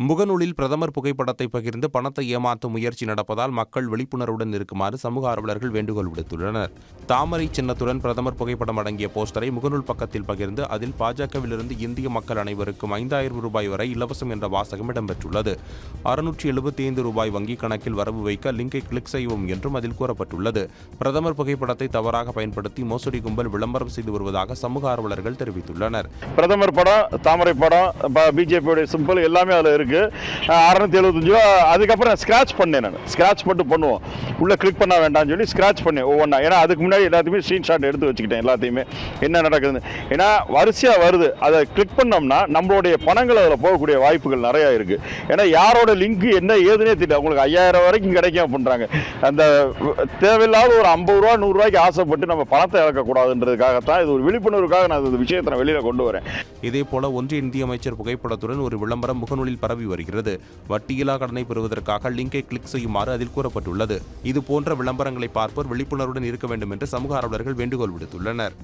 முகநூலில் பிரதமர் புகைப்படத்தை பகிர்ந்து பணத்தை ஏமாற்றும் முயற்சி நடப்பதால் மக்கள் விழிப்புணர்வுடன் இருக்குமாறு சமூக ஆர்வலர்கள் வேண்டுகோள் விடுத்துள்ளனர். தாமரை சின்னத்துடன் பிரதமர் புகைப்படம் அடங்கிய போஸ்டரை முகநூல் பக்கத்தில் பகிர்ந்து அதில் பாஜகவிலிருந்து இந்திய மக்கள் அனைவருக்கும் 5000 ரூபாய் வரை இலவசம் என்ற வாசகம் இடம்பெற்றுள்ளது. 675 ரூபாய் வங்கிக் கணக்கில் வரவு வைக்க லிங்கை கிளிக் செய்யவும் என்றும் அதில் கூறப்பட்டுள்ளது. பிரதமர் புகைப்படத்தை தவறாக பயன்படுத்தி மோசடி கும்பல் விளம்பரம் செய்து வருவதாக சமூக ஆர்வலர்கள் தெரிவித்துள்ளனர். பிரதமர் படம், தாமரை படம், பிஜேபியோட சிம்பிள் எல்லாமே அதில் இருக்கு. 675 ரூபா. அதுக்கப்புறம் ஸ்கிராச் பண்ணேன். நான் ஸ்கிராச் மட்டும் பண்ணுவோம், உள்ள கிளிக் பண்ண வேண்டாம்னு சொல்லி ஸ்கிராச் பண்ணேன் ஒவ்வொன்றா. ஏன்னா அதுக்கு முன்னாடி எல்லாத்தையுமே ஸ்க்ரீன்ஷாட் எடுத்து வச்சுக்கிட்டேன், எல்லாத்தையுமே என்ன நடக்குதுன்னு. ஏன்னா வரிசையாக வருது, அதை கிளிக் பண்ணோம்னா நம்மளுடைய பணங்கள் அதில் போகக்கூடிய வாய்ப்புகள் நிறையா இருக்கு. ஏன்னா யாரோட லிங்க் என்ன ஏதுன்னே தெரியல. உங்களுக்கு 5000 வரைக்கும் கிடைக்கும் பண்ணுறாங்க. அந்த தேவையில்லாத ஒரு 50 ரூபா 100 ரூபாய்க்கு ஆசைப்பட்டு நம்ம பணத்தை இழக்கக்கூடாதுன்றதுக்காகத்தான் இது ஒரு விழிப்புணர்வுக்காக நான் இந்த விஷயத்தை வெளியில் கொண்டு வரேன். இதேபோல ஒன்றிய நிதியமைச்சர் புகைப்படத்துடன் ஒரு விளம்பரம் முகநூலில் பரவி வருகிறது. வட்டியில்லா கடனை பெறுவதற்காக லிங்கை கிளிக் செய்யுமாறு அதில் கூறப்பட்டுள்ளது. இதுபோன்ற விளம்பரங்களை பார்ப்போர் விழிப்புணர்வுடன் இருக்க வேண்டும் என்று சமூக ஆர்வலர்கள் வேண்டுகோள் விடுத்துள்ளனர்.